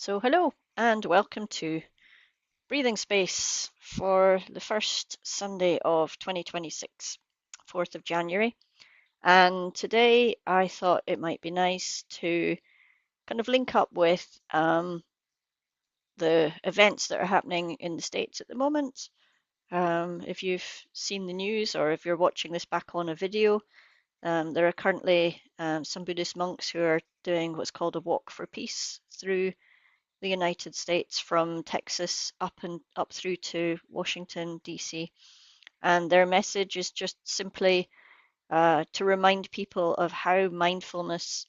So, hello and welcome to Breathing Space for the first Sunday of 2026, 4th of January. And today I thought it might be nice to kind of link up with the events that are happening in the States at the moment. If you've seen the news or if you're watching this back on a video, there are currently some Buddhist monks who are doing what's called a walk for peace through the United States from Texas up through to Washington, D.C. And their message is just simply to remind people of how mindfulness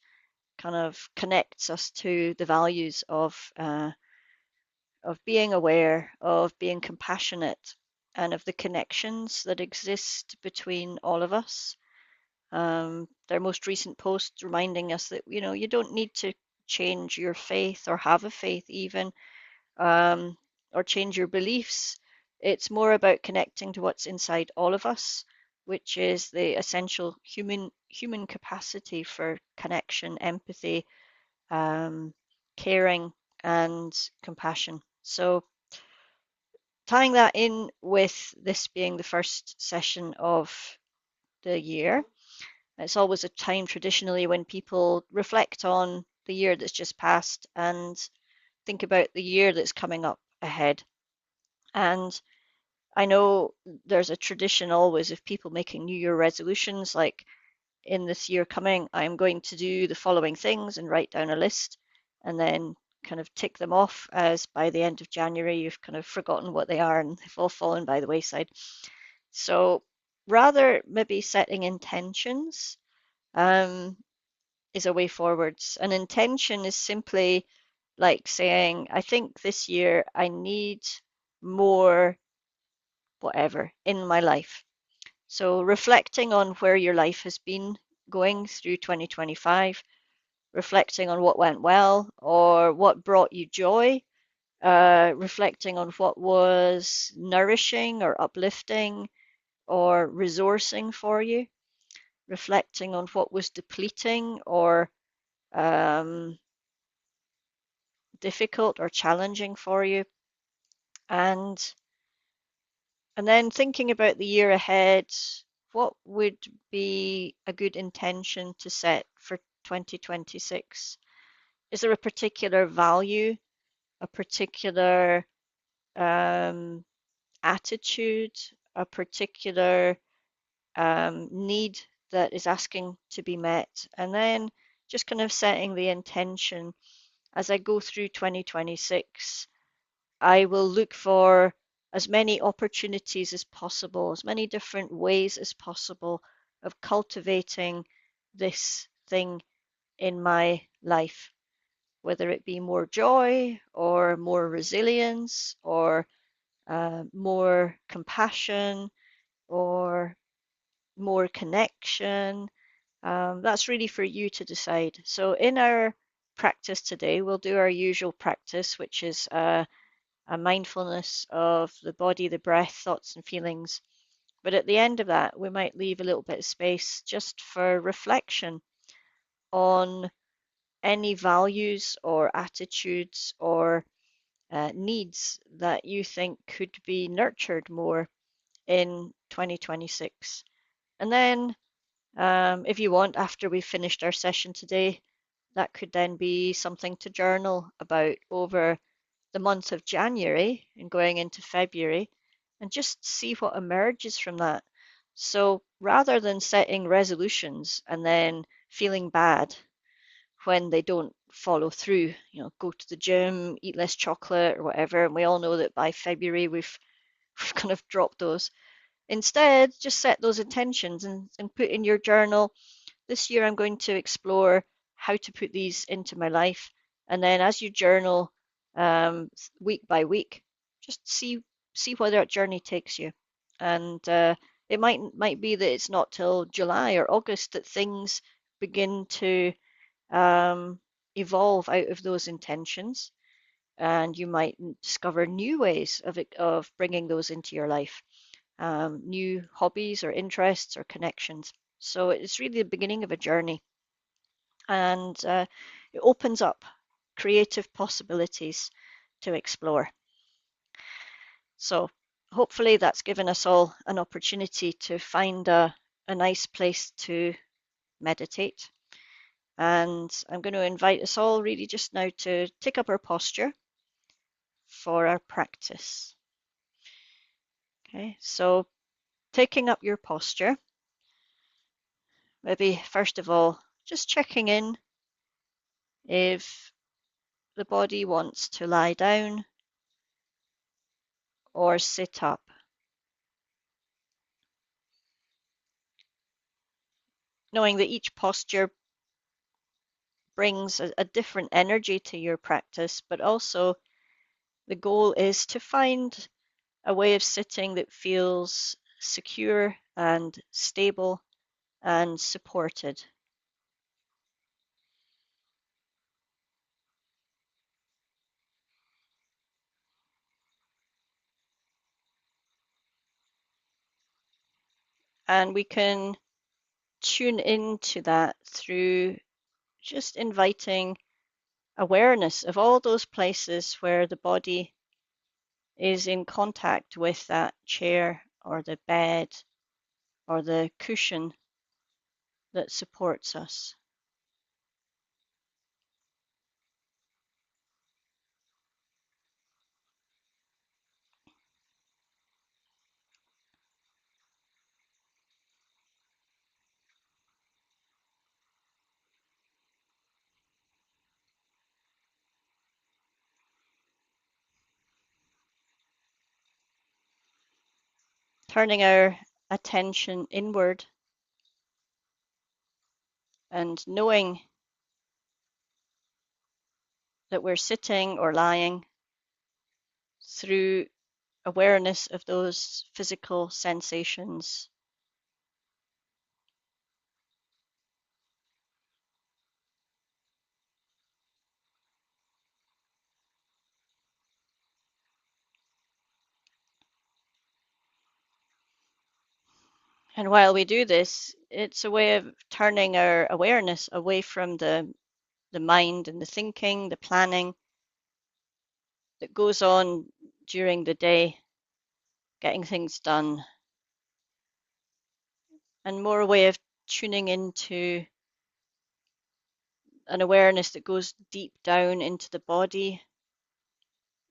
kind of connects us to the values of being aware, of being compassionate, and of the connections that exist between all of us. Their most recent post reminding us that you don't need to change your faith or have a faith even um, or change your beliefs. It's more about connecting to what's inside all of us, which is the essential human capacity for connection, empathy, um, caring, and compassion. So tying that in with this being the first session of the year, it's always a time traditionally when people reflect on the year that's just passed and think about the year that's coming up ahead. And I know there's a tradition always of people making New Year resolutions, like in this year coming, I'm going to do the following things and write down a list and then kind of tick them off as by the end of January, you've kind of forgotten what they are and they've all fallen by the wayside. So rather maybe setting intentions um, is a way forwards. An intention is simply like saying, I think this year I need more whatever in my life. So reflecting on where your life has been going through 2025, reflecting on what went well or what brought you joy, reflecting on what was nourishing or uplifting or resourcing for you, reflecting on what was depleting or um, difficult or challenging for you, and And then thinking about the year ahead, what would be a good intention to set for 2026? Is there a particular value, a particular um, attitude, a particular need that is asking to be met? And then just kind of setting the intention as I go through 2026. I will look for as many opportunities as possible, as many different ways as possible of cultivating this thing in my life, whether it be more joy or more resilience or more compassion or more connection. That's really for you to decide. So, in our practice today, we'll do our usual practice, which is a mindfulness of the body, the breath, thoughts, and feelings. But at the end of that, we might leave a little bit of space just for reflection on any values or attitudes or needs that you think could be nurtured more in 2026. And then, if you want, after we've finished our session today, that could then be something to journal about over the month of January and going into February and just see what emerges from that. So rather than setting resolutions and then feeling bad when they don't follow through, go to the gym, eat less chocolate or whatever, and we all know that by February we've kind of dropped those. Instead, just set those intentions and put in your journal, this year I'm going to explore how to put these into my life. And then as you journal week by week, just see where that journey takes you. And it might be that it's not till July or August that things begin to um, evolve out of those intentions, and you might discover new ways of bringing those into your life, new hobbies or interests or connections. So it's really the beginning of a journey, and it opens up. creative possibilities to explore. So hopefully that's given us all an opportunity to find a nice place to meditate. And I'm going to invite us all really just now to take up our posture for our practice. Okay, so taking up your posture, maybe first of all, just checking in if the body wants to lie down or sit up. Knowing that each posture brings a different energy to your practice, but also the goal is to find a way of sitting that feels secure and stable and supported. And we can tune into that through just inviting awareness of all those places where the body is in contact with that chair or the bed or the cushion that supports us. Turning our attention inward and knowing that we're sitting or lying through awareness of those physical sensations. And while we do this, it's a way of turning our awareness away from the mind and the thinking, the planning that goes on during the day, getting things done, and more a way of tuning into an awareness that goes deep down into the body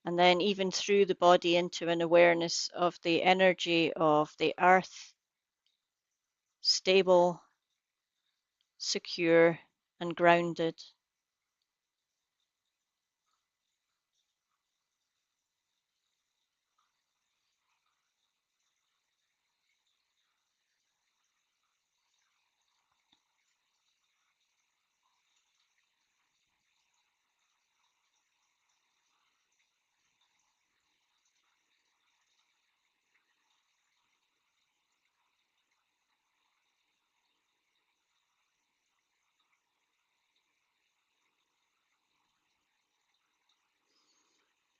and then even through the body into an awareness of the energy of the earth, stable, secure, and grounded.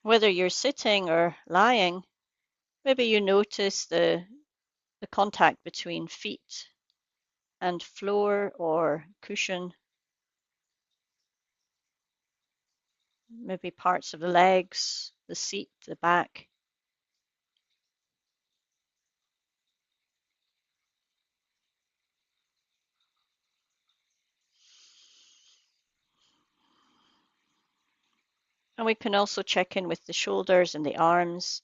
Whether you're sitting or lying, maybe you notice the contact between feet and floor or cushion, maybe parts of the legs, the seat, the back. And we can also check in with the shoulders and the arms,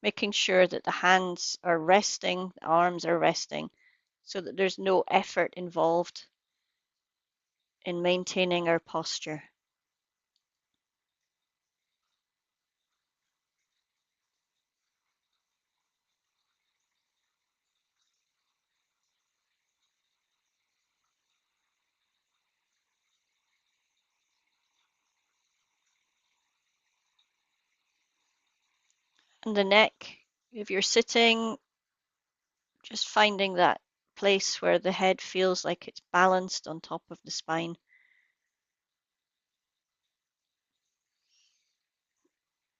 making sure that the hands are resting, the arms are resting, so that there's no effort involved in maintaining our posture. And the neck, if you're sitting, just finding that place where the head feels like it's balanced on top of the spine.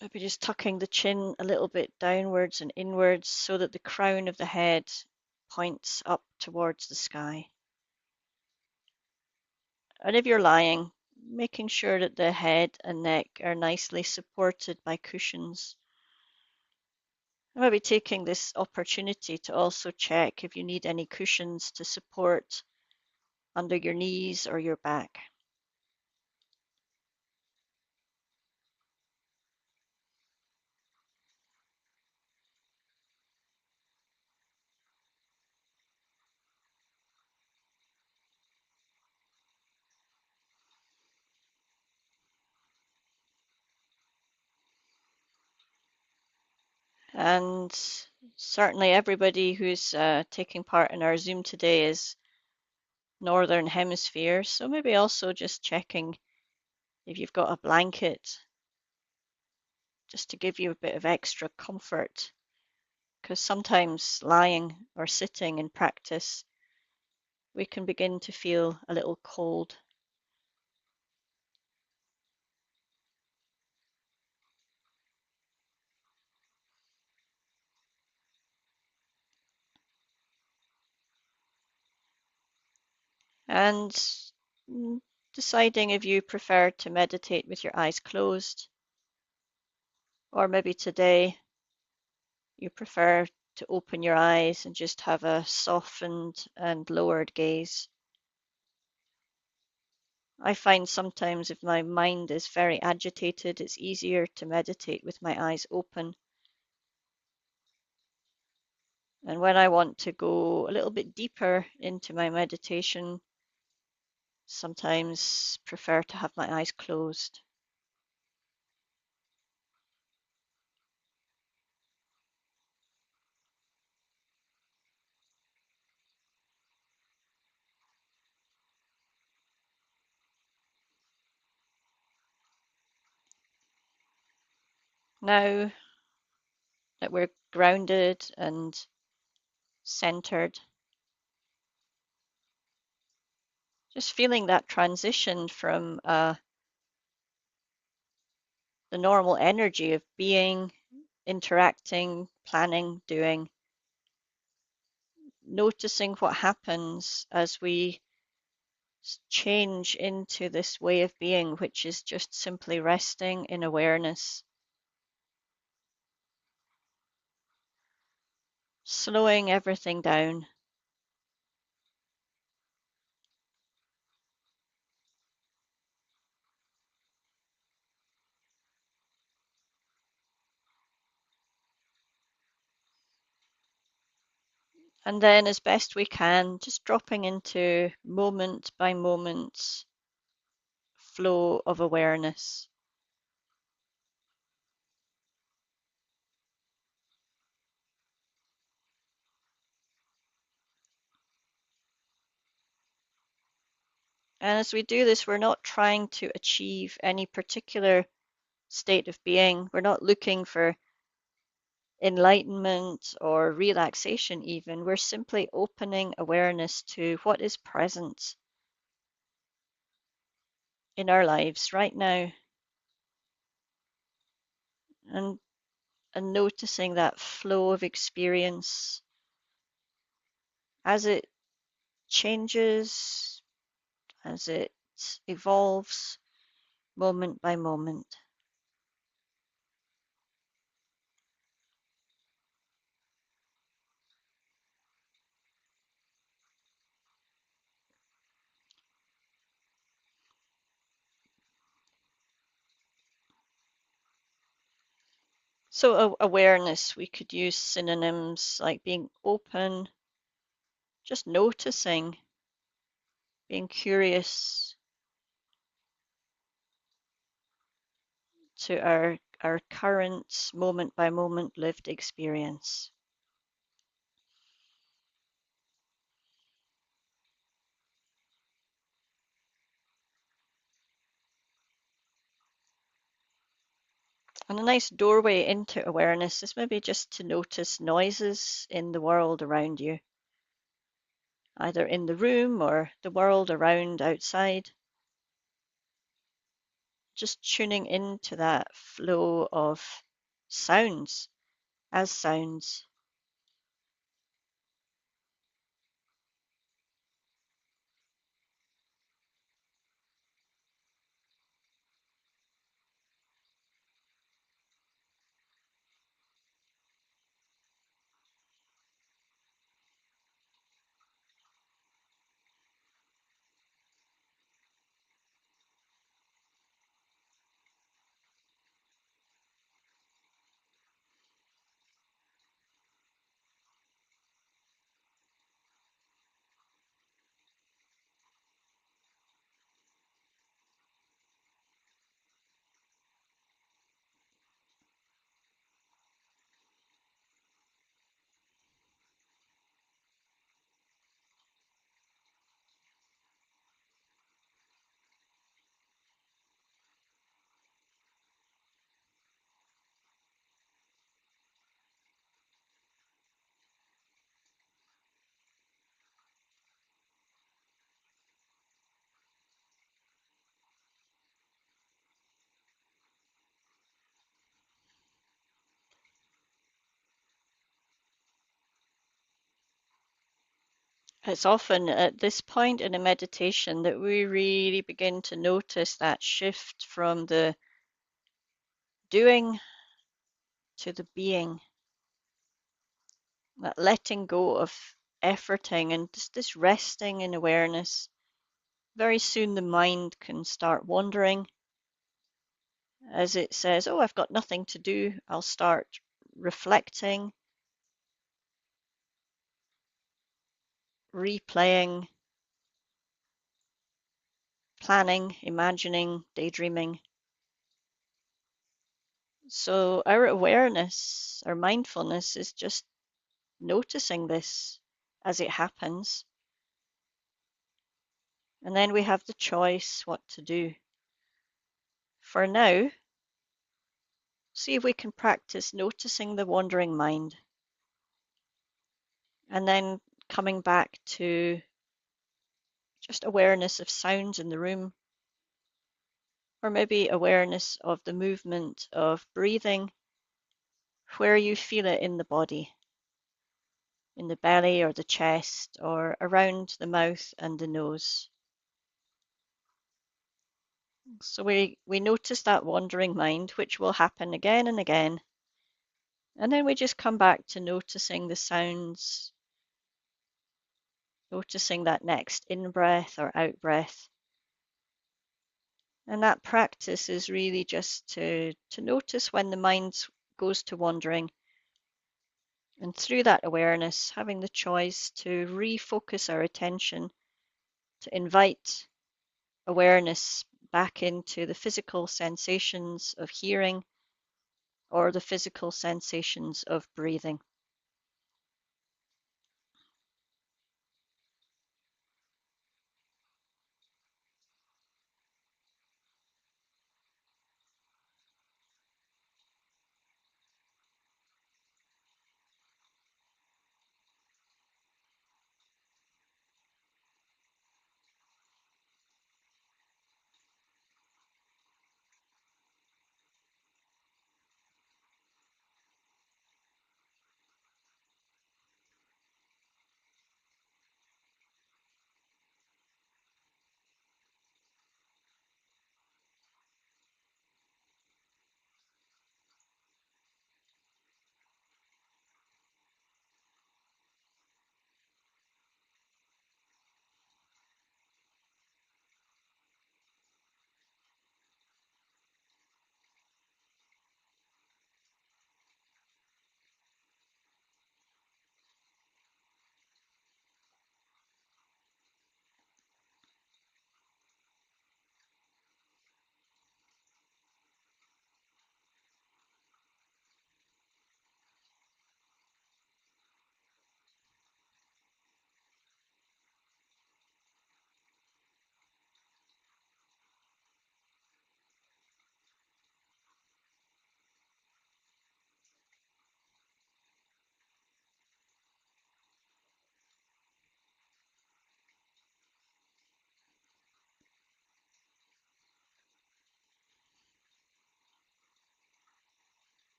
Maybe just tucking the chin a little bit downwards and inwards so that the crown of the head points up towards the sky. And if you're lying, making sure that the head and neck are nicely supported by cushions. Maybe taking this opportunity to also check if you need any cushions to support under your knees or your back. And certainly everybody who's taking part in our Zoom today is Northern Hemisphere, so maybe also just checking if you've got a blanket just to give you a bit of extra comfort, because sometimes lying or sitting in practice, we can begin to feel a little cold. And mm, deciding if you prefer to meditate with your eyes closed, or maybe today you prefer to open your eyes and just have a softened and lowered gaze. I find sometimes if my mind is very agitated, it's easier to meditate with my eyes open. And when I want to go a little bit deeper into my meditation, sometimes prefer to have my eyes closed. Now that we're grounded and centered, just feeling that transition from the normal energy of being, interacting, planning, doing, noticing what happens as we change into this way of being, which is just simply resting in awareness, slowing everything down. And then, as best we can, just dropping into moment by moment flow of awareness. And as we do this, we're not trying to achieve any particular state of being. We're not looking for enlightenment or relaxation, even. We're simply opening awareness to what is present in our lives right now, and, and noticing that flow of experience as it changes, as it evolves moment by moment. So, awareness, we could use synonyms like being open, just noticing, being curious to our current moment by moment lived experience. And a nice doorway into awareness is maybe just to notice noises in the world around you, either in the room or the world around outside. Just tuning into that flow of sounds as sounds. It's often at this point in a meditation that we really begin to notice that shift from the doing to the being, that letting go of efforting and just this resting in awareness. Very soon the mind can start wandering as it says, oh, I've got nothing to do. I'll start reflecting, replaying, planning, imagining, daydreaming. So our awareness, our mindfulness is just noticing this as it happens. And then we have the choice what to do. For now, see if we can practice noticing the wandering mind and then coming back to just awareness of sounds in the room, or maybe awareness of the movement of breathing, where you feel it in the body, in the belly or the chest, or around the mouth and the nose. So we notice that wandering mind, which will happen again and again. And then we just come back to noticing the sounds, noticing that next in-breath or out-breath. And that practice is really just to notice when the mind goes to wandering. And through that awareness, having the choice to refocus our attention, to invite awareness back into the physical sensations of hearing or the physical sensations of breathing.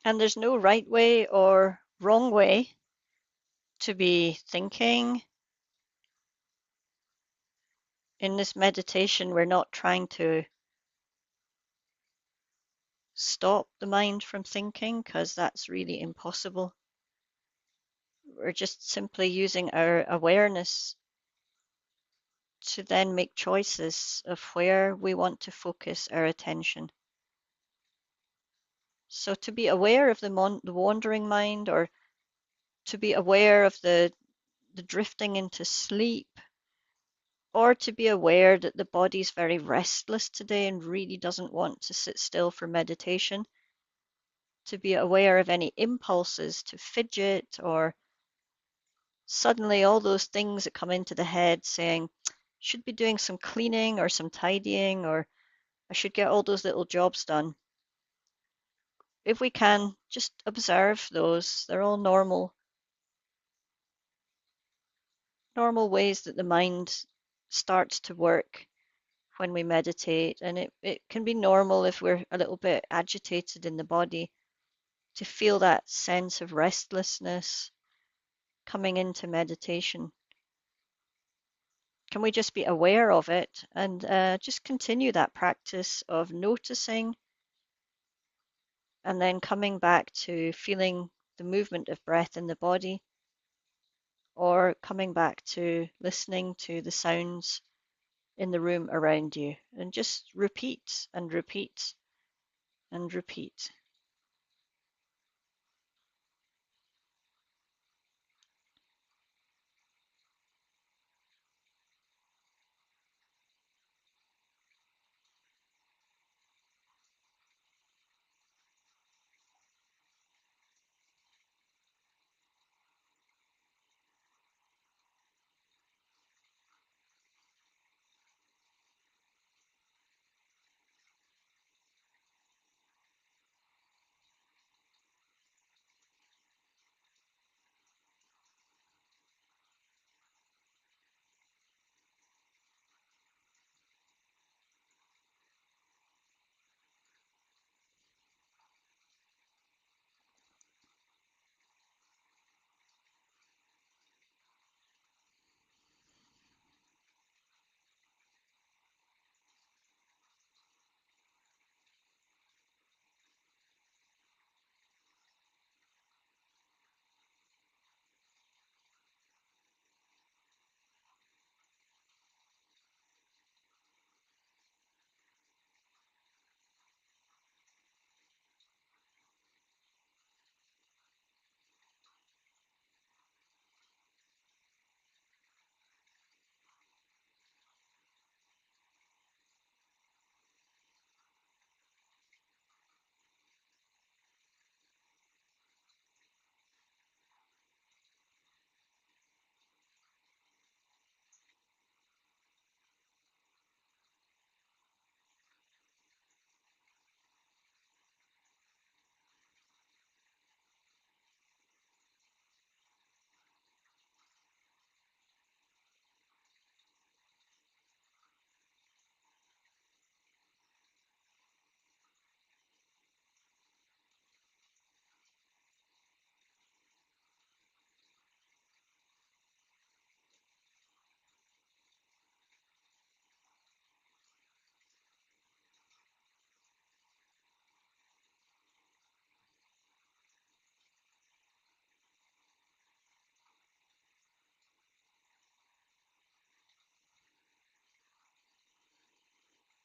And there's no right way or wrong way to be thinking. In this meditation, we're not trying to stop the mind from thinking because that's really impossible. We're just simply using our awareness to then make choices of where we want to focus our attention. So to be aware of the wandering mind, or to be aware of the drifting into sleep, or to be aware that the body's very restless today and really doesn't want to sit still for meditation, to be aware of any impulses to fidget, or suddenly all those things that come into the head saying, should be doing some cleaning or some tidying, or I should get all those little jobs done. If we can, just observe those. They're all normal ways that the mind starts to work when we meditate. And it can be normal if we're a little bit agitated in the body to feel that sense of restlessness coming into meditation. Can we just be aware of it and just continue that practice of noticing and then coming back to feeling the movement of breath in the body, or coming back to listening to the sounds in the room around you, and just repeat and repeat and repeat.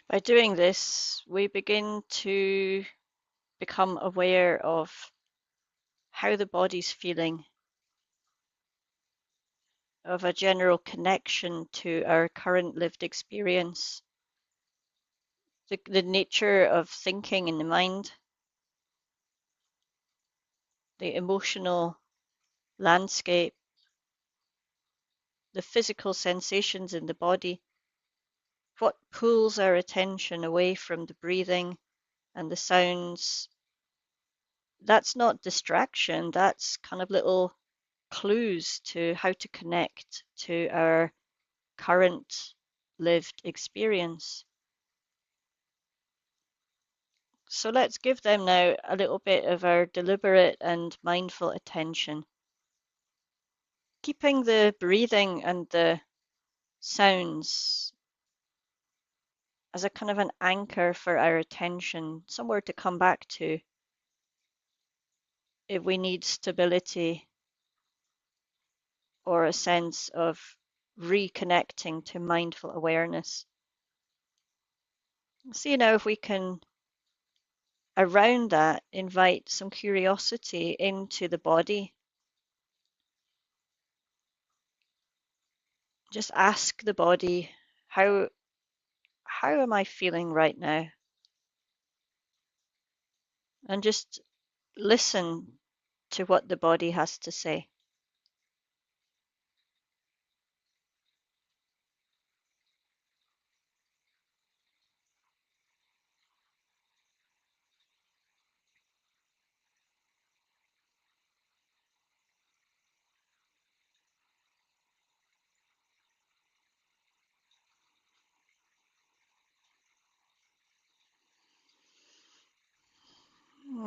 By doing this, we begin to become aware of how the body's feeling, of a general connection to our current lived experience, the nature of thinking in the mind, the emotional landscape, the physical sensations in the body, what pulls our attention away from the breathing and the sounds. That's not distraction, that's kind of little clues to how to connect to our current lived experience. So let's give them now a little bit of our deliberate and mindful attention, keeping the breathing and the sounds as a kind of an anchor for our attention, somewhere to come back to if we need stability or a sense of reconnecting to mindful awareness. See now if we can, around that, invite some curiosity into the body. Just ask the body, how am I feeling right now? And just listen to what the body has to say.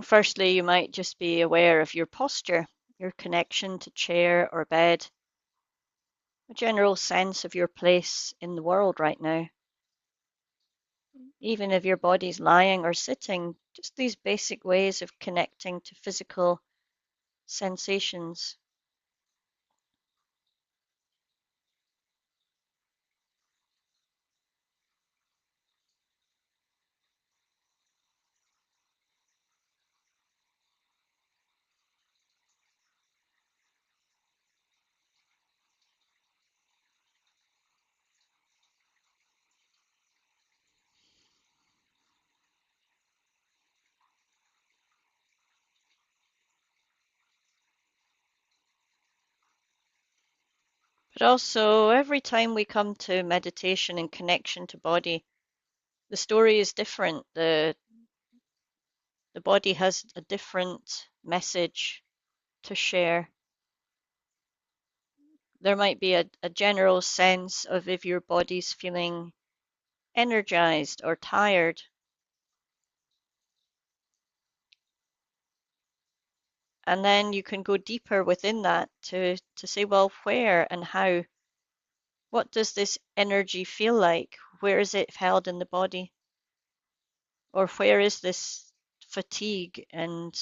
Firstly, you might just be aware of your posture, your connection to chair or bed, a general sense of your place in the world right now. Even if your body's lying or sitting, just these basic ways of connecting to physical sensations. But also, every time we come to meditation and connection to body, the story is different. The body has a different message to share. There might be a general sense of if your body's feeling energized or tired. And then you can go deeper within that to say, well, where and how? What does this energy feel like? Where is it held in the body? Or where is this fatigue and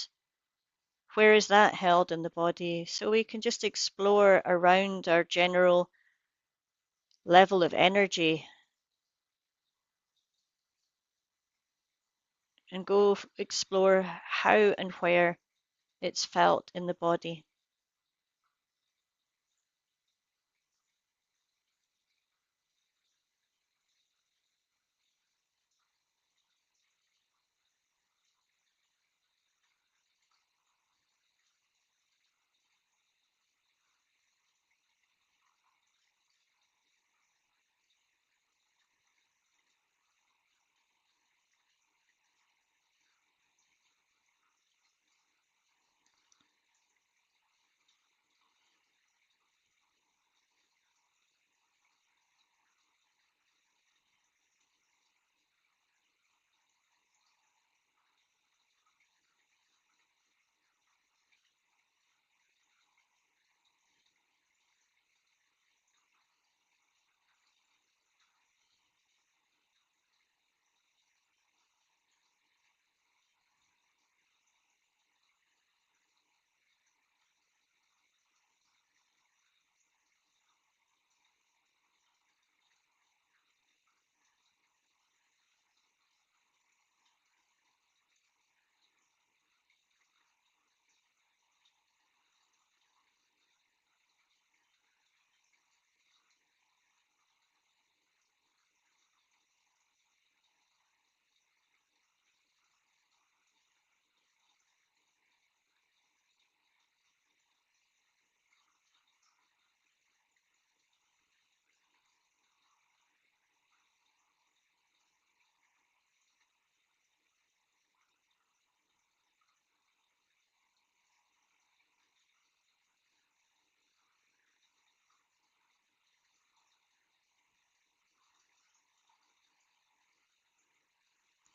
where is that held in the body? So we can just explore around our general level of energy and go explore how and where it's felt in the body.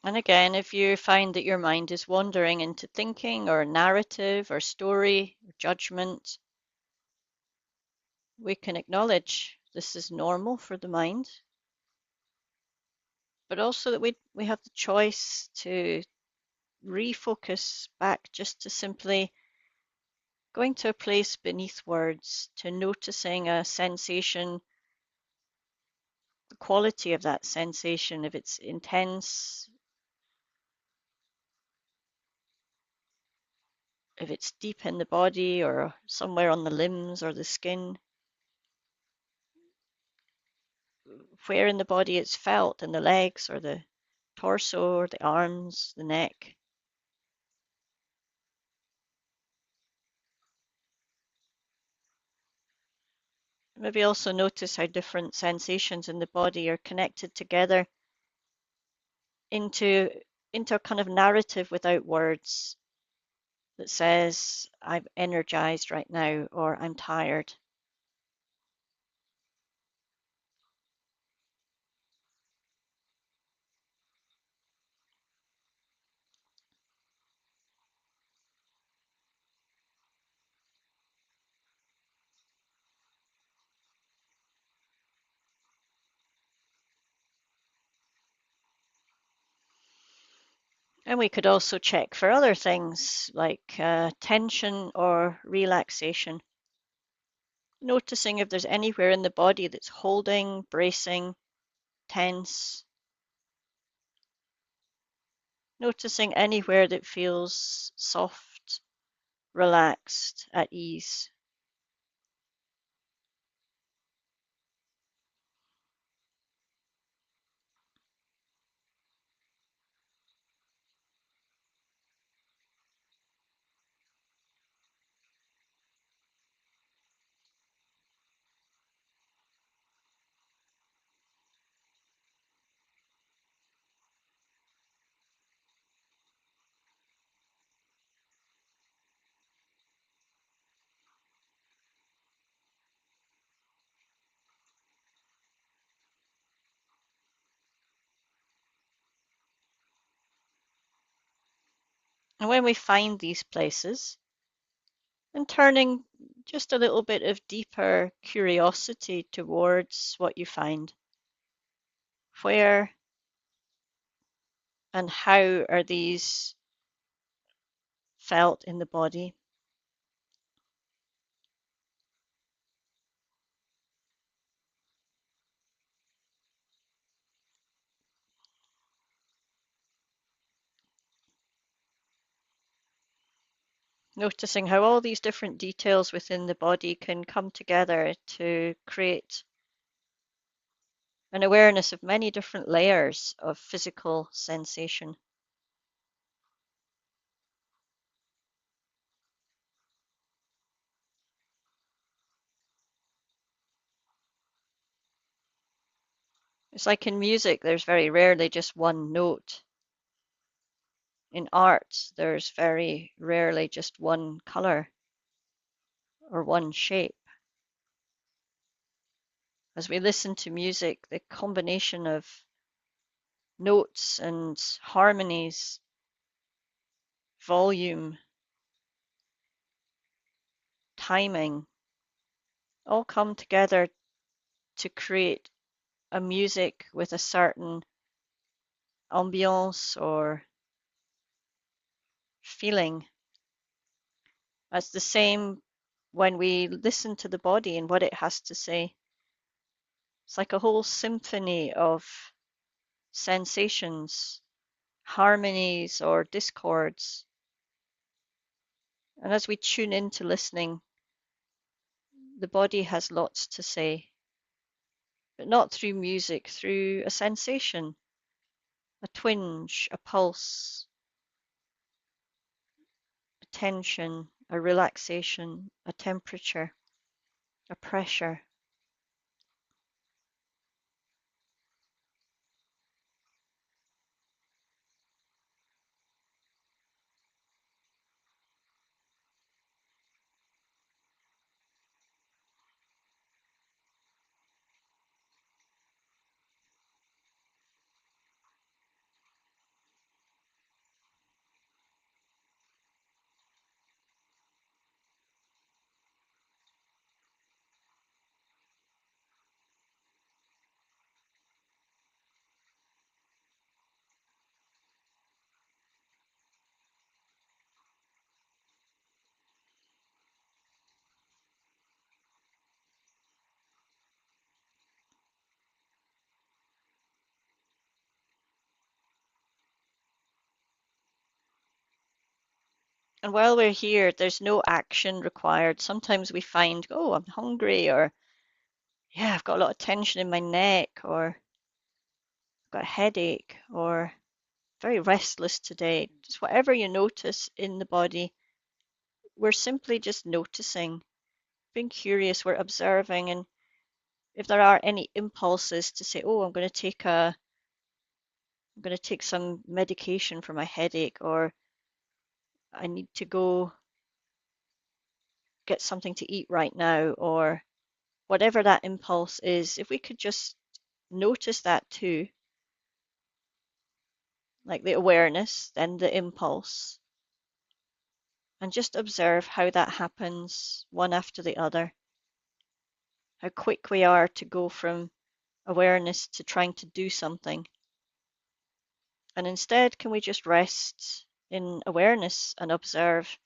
And again, if you find that your mind is wandering into thinking or narrative or story or judgment, we can acknowledge this is normal for the mind, but also that we have the choice to refocus back just to simply going to a place beneath words, to noticing a sensation, the quality of that sensation, if it's intense, if it's deep in the body or somewhere on the limbs or the skin, where in the body it's felt, in the legs or the torso or the arms, the neck. Maybe also notice how different sensations in the body are connected together into into a kind of narrative without words that says, I'm energized right now or I'm tired. And we could also check for other things like tension or relaxation, noticing if there's anywhere in the body that's holding, bracing, tense, noticing anywhere that feels soft, relaxed, at ease. And when we find these places, and turning just a little bit of deeper curiosity towards what you find. Where and how are these felt in the body? Noticing how all these different details within the body can come together to create an awareness of many different layers of physical sensation. It's like in music, there's very rarely just one note. In art, there's very rarely just one color or one shape. As we listen to music, the combination of notes and harmonies, volume, timing, all come together to create a music with a certain ambiance or feeling. It's the same when we listen to the body and what it has to say. It's like a whole symphony of sensations, harmonies or discords. And as we tune into listening, the body has lots to say, but not through music, through a sensation, a twinge, a pulse, a tension, a relaxation, a temperature, a pressure. And while we're here, there's no action required. Sometimes we find, oh, I'm hungry, or yeah, I've got a lot of tension in my neck, or I've got a headache, or very restless today. Just whatever you notice in the body, we're simply just noticing, being curious, we're observing. And if there are any impulses to say, oh, I'm going to take some medication for my headache, or I need to go get something to eat right now, or whatever that impulse is, if we could just notice that too, like the awareness, then the impulse, and just observe how that happens one after the other, how quick we are to go from awareness to trying to do something, And instead, can we just rest in awareness and observe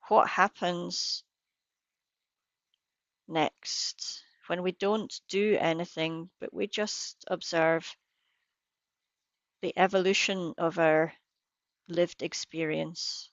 what happens next when we don't do anything, but we just observe the evolution of our lived experience.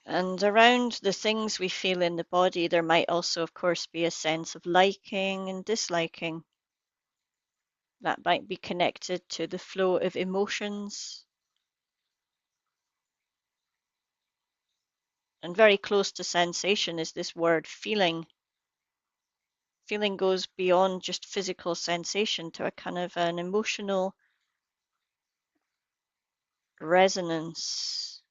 And around the things we feel in the body, there might also, of course, be a sense of liking and disliking. That might be connected to the flow of emotions. And very close to sensation is this word feeling. Feeling goes beyond just physical sensation to a kind of an emotional resonance.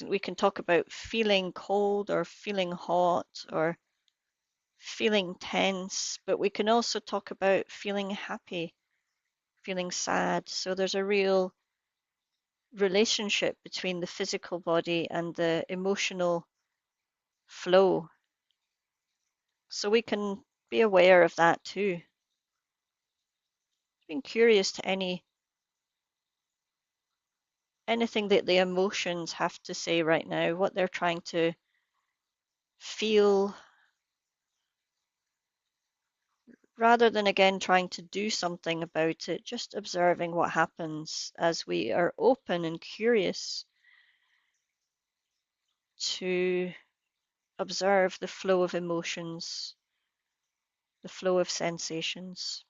We can talk about feeling cold or feeling hot or feeling tense, but we can also talk about feeling happy, feeling sad. So there's a real relationship between the physical body and the emotional flow. So we can be aware of that too. Being curious to anything that the emotions have to say right now, what they're trying to feel, rather than again trying to do something about it, just observing what happens as we are open and curious to observe the flow of emotions, the flow of sensations.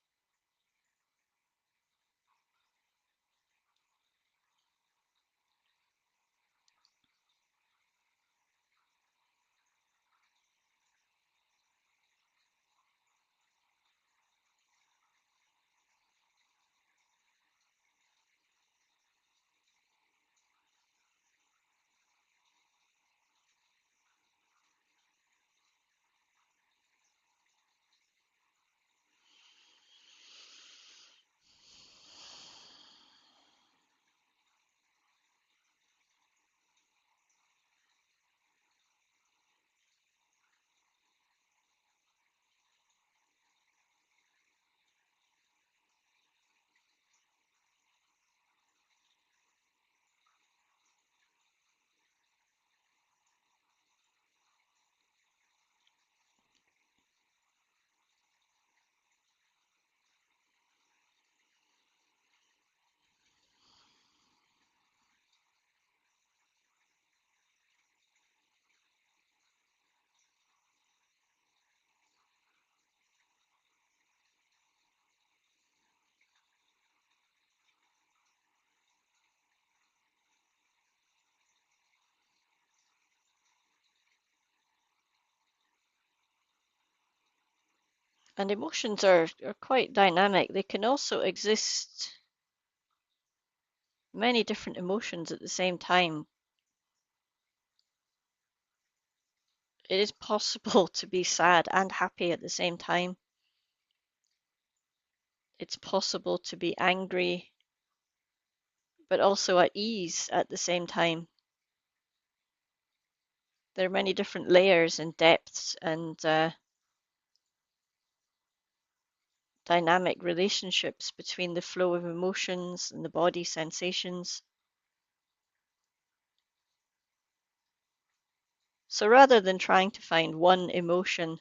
And emotions are quite dynamic. They can also exist many different emotions at the same time. It is possible to be sad and happy at the same time. It's possible to be angry, but also at ease at the same time. There are many different layers and depths and dynamic relationships between the flow of emotions and the body sensations. So rather than trying to find one emotion,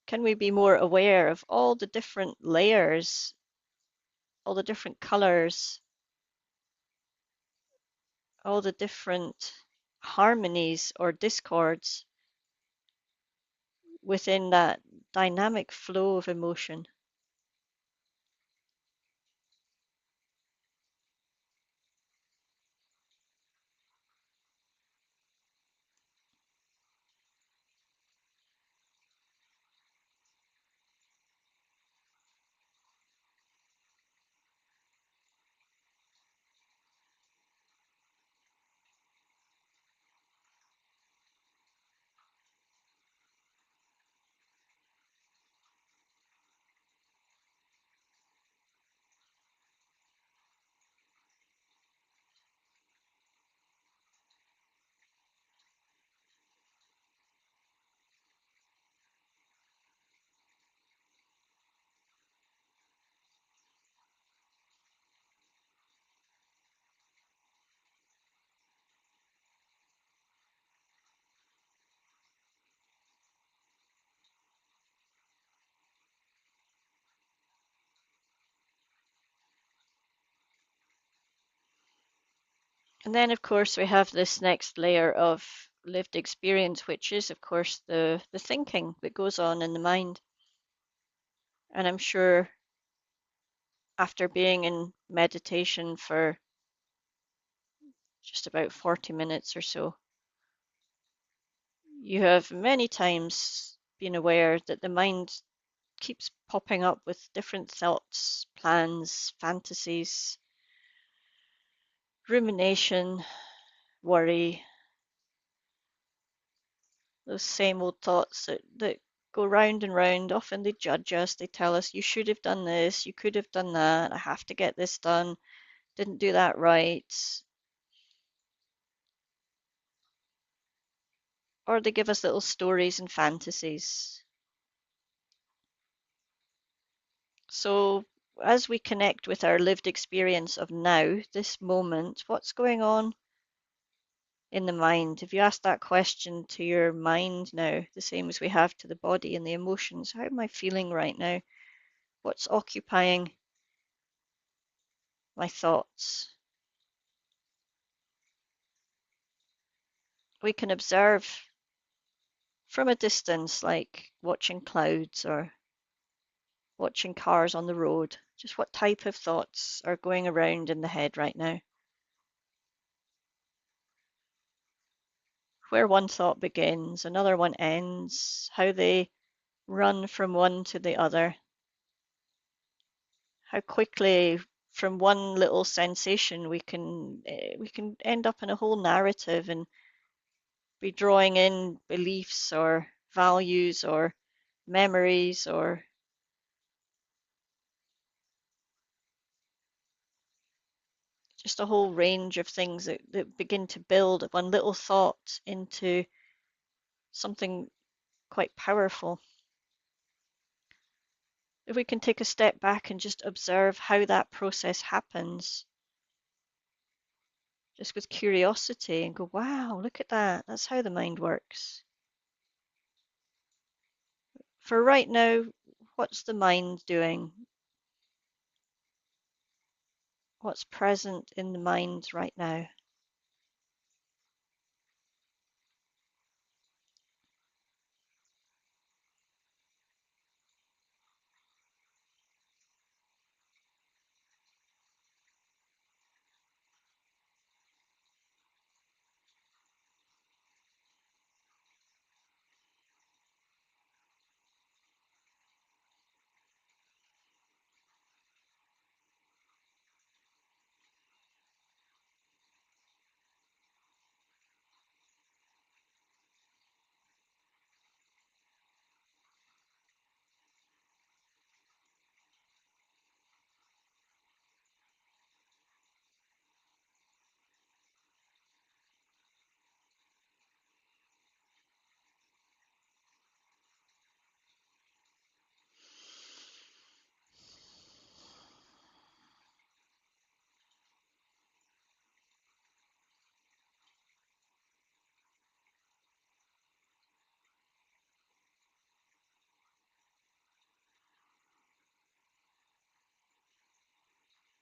can we be more aware of all the different layers, all the different colors, all the different harmonies or discords within that dynamic flow of emotion? And then, of course, we have this next layer of lived experience, which is, of course, the thinking that goes on in the mind. And I'm sure after being in meditation for just about 40 minutes or so, you have many times been aware that the mind keeps popping up with different thoughts, plans, fantasies, rumination, worry, those same old thoughts that go round and round. Often they judge us, they tell us, you should have done this, you could have done that, I have to get this done, didn't do that right. Or they give us little stories and fantasies. So as we connect with our lived experience of now, this moment, what's going on in the mind? If you ask that question to your mind now, the same as we have to the body and the emotions, how am I feeling right now? What's occupying my thoughts? We can observe from a distance, like watching clouds or watching cars on the road, just what type of thoughts are going around in the head right now. Where one thought begins, another one ends, how they run from one to the other, how quickly from one little sensation we can end up in a whole narrative and be drawing in beliefs or values or memories or just a whole range of things that begin to build one little thought into something quite powerful. If we can take a step back and just observe how that process happens, just with curiosity, and go, wow, look at that. That's how the mind works. For right now, what's the mind doing? What's present in the mind right now?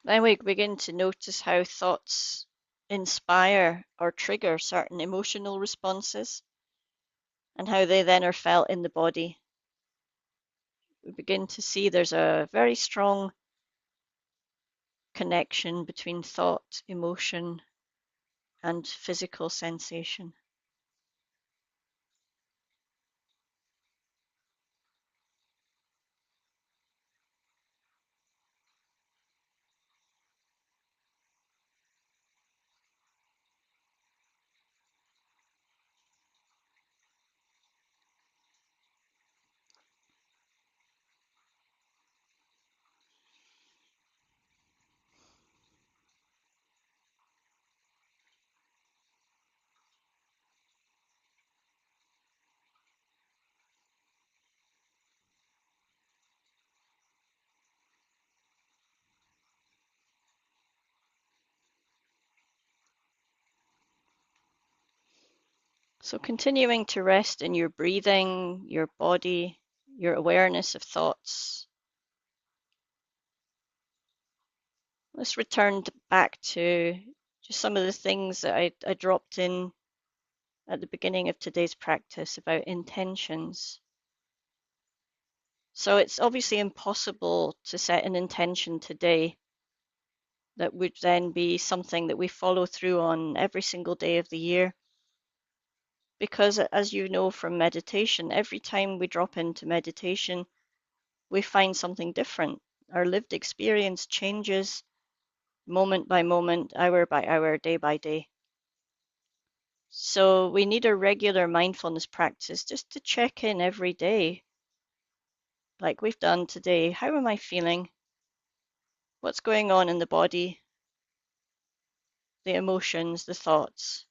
Then we begin to notice how thoughts inspire or trigger certain emotional responses and how they then are felt in the body. We begin to see there's a very strong connection between thought, emotion, and physical sensation. So continuing to rest in your breathing, your body, your awareness of thoughts. Let's return back to just some of the things that I dropped in at the beginning of today's practice about intentions. So it's obviously impossible to set an intention today that would then be something that we follow through on every single day of the year. Because as you know from meditation, every time we drop into meditation, we find something different. Our lived experience changes moment by moment, hour by hour, day by day. So we need a regular mindfulness practice just to check in every day, like we've done today. How am I feeling? What's going on in the body, the emotions, the thoughts?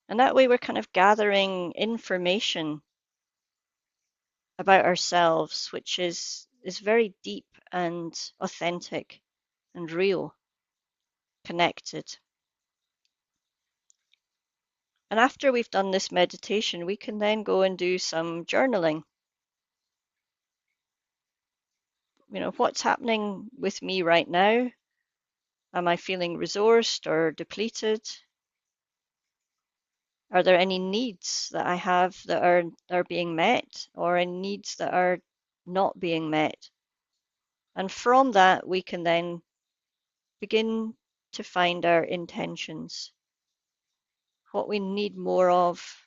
And that way we're kind of gathering information about ourselves, which is very deep and authentic and real, connected. And after we've done this meditation, we can then go and do some journaling. What's happening with me right now? Am I feeling resourced or depleted? Are there any needs that I have that are being met, or any needs that are not being met? And from that, we can then begin to find our intentions, what we need more of,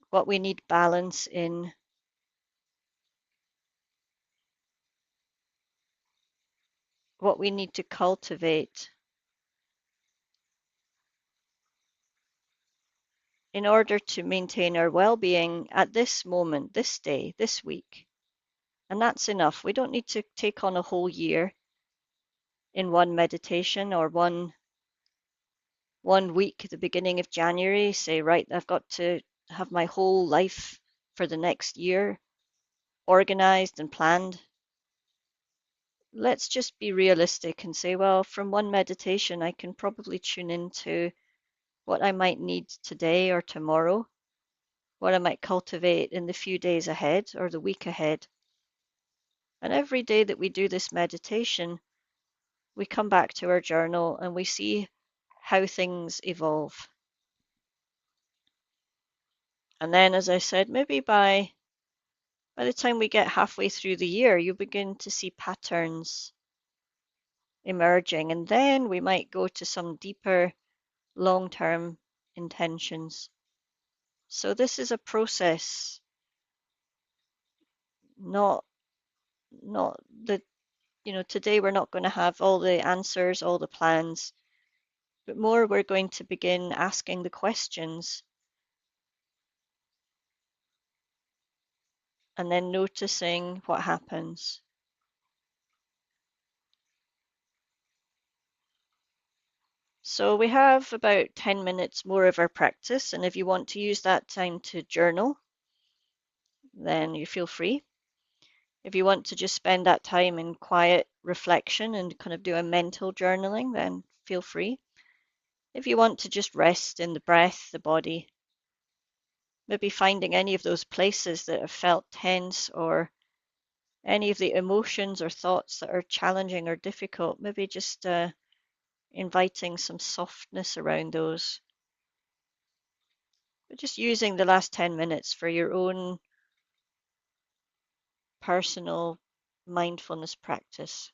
what we need balance in, what we need to cultivate in order to maintain our well-being at this moment, this day, this week. And that's enough. We don't need to take on a whole year in one meditation or one week at the beginning of January, say, right, I've got to have my whole life for the next year organized and planned. Let's just be realistic and say, well, from one meditation, I can probably tune into what I might need today or tomorrow, what I might cultivate in the few days ahead or the week ahead. And every day that we do this meditation, we come back to our journal and we see how things evolve. And then, as I said, maybe by the time we get halfway through the year, you begin to see patterns emerging, and then we might go to some deeper long-term intentions. So this is a process, not not that today we're not going to have all the answers, all the plans, but more we're going to begin asking the questions and then noticing what happens. So we have about 10 minutes more of our practice, and if you want to use that time to journal, then you feel free. If you want to just spend that time in quiet reflection and kind of do a mental journaling, then feel free. If you want to just rest in the breath, the body, maybe finding any of those places that have felt tense or any of the emotions or thoughts that are challenging or difficult, maybe just inviting some softness around those. But just using the last 10 minutes for your own personal mindfulness practice.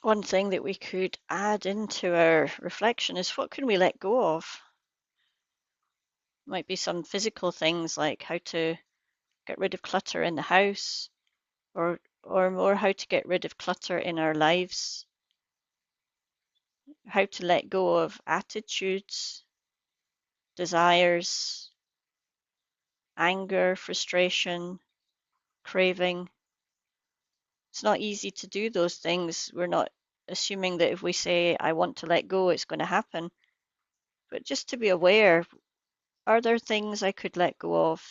One thing that we could add into our reflection is what can we let go of? Might be some physical things like how to get rid of clutter in the house, or more how to get rid of clutter in our lives, how to let go of attitudes, desires, anger, frustration, craving. It's not easy to do those things. We're not assuming that if we say, I want to let go, it's going to happen. But just to be aware, are there things I could let go of?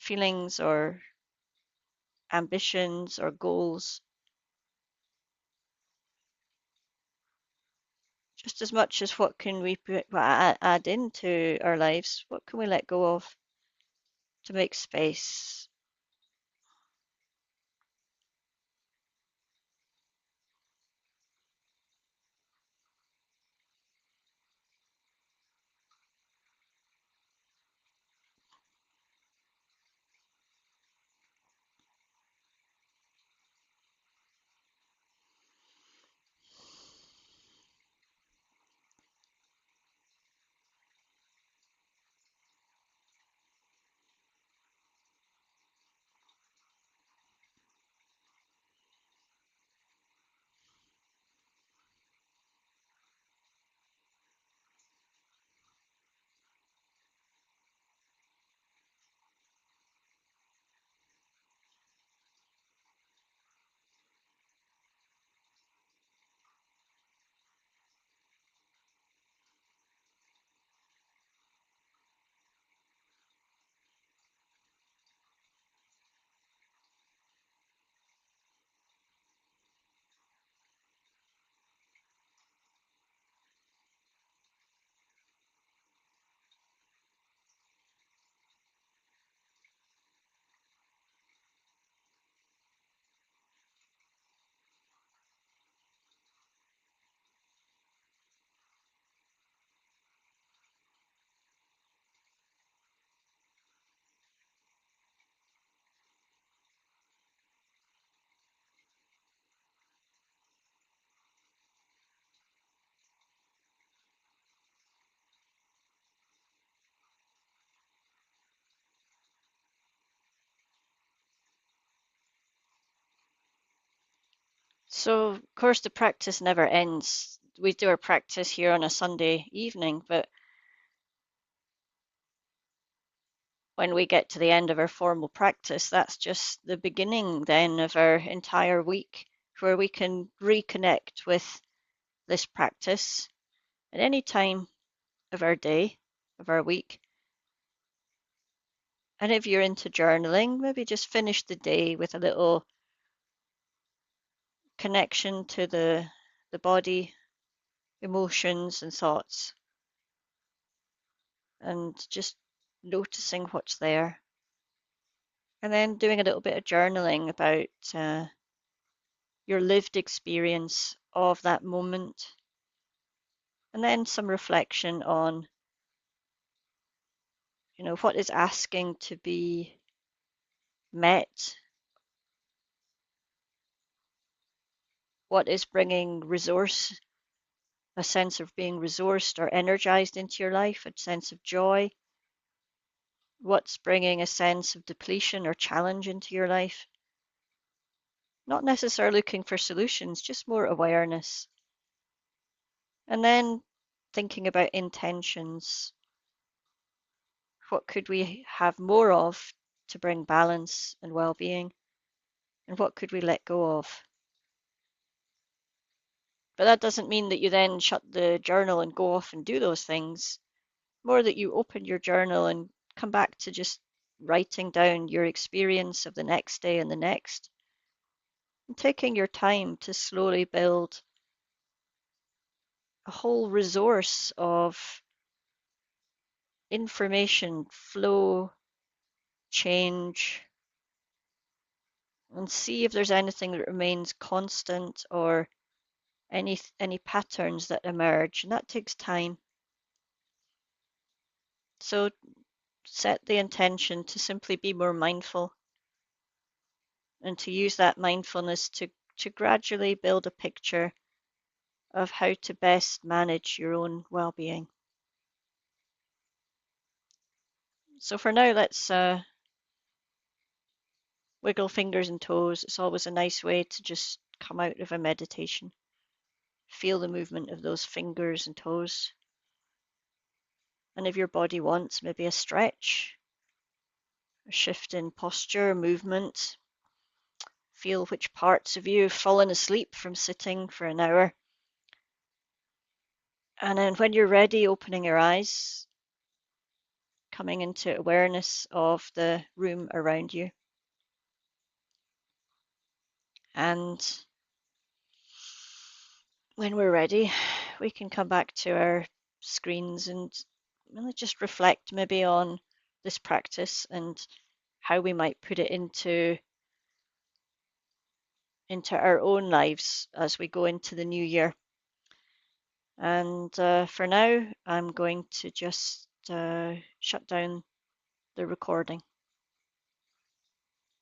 Feelings or ambitions or goals? Just as much as what can we add into our lives? What can we let go of to make space? So, of course, the practice never ends. We do our practice here on a Sunday evening, but when we get to the end of our formal practice, that's just the beginning then of our entire week where we can reconnect with this practice at any time of our day, of our week. And if you're into journaling, maybe just finish the day with a little connection to the body, emotions and thoughts, and just noticing what's there. And then doing a little bit of journaling about your lived experience of that moment. And then some reflection on, what is asking to be met, what is bringing resource, a sense of being resourced or energized into your life, a sense of joy, what's bringing a sense of depletion or challenge into your life. Not necessarily looking for solutions, just more awareness. And then thinking about intentions. What could we have more of to bring balance and well-being? And what could we let go of? But that doesn't mean that you then shut the journal and go off and do those things. More that you open your journal and come back to just writing down your experience of the next day and the next, and taking your time to slowly build a whole resource of information, flow, change, and see if there's anything that remains constant or any patterns that emerge, and that takes time. So set the intention to simply be more mindful and to use that mindfulness to to gradually build a picture of how to best manage your own well-being. So for now, let's wiggle fingers and toes. It's always a nice way to just come out of a meditation. Feel the movement of those fingers and toes. And if your body wants, maybe a stretch, a shift in posture, movement. Feel which parts of you have fallen asleep from sitting for an hour. And then when you're ready, opening your eyes, coming into awareness of the room around you. And when we're ready, we can come back to our screens and really just reflect maybe on this practice and how we might put it into our own lives as we go into the new year. And for now, I'm going to just shut down the recording.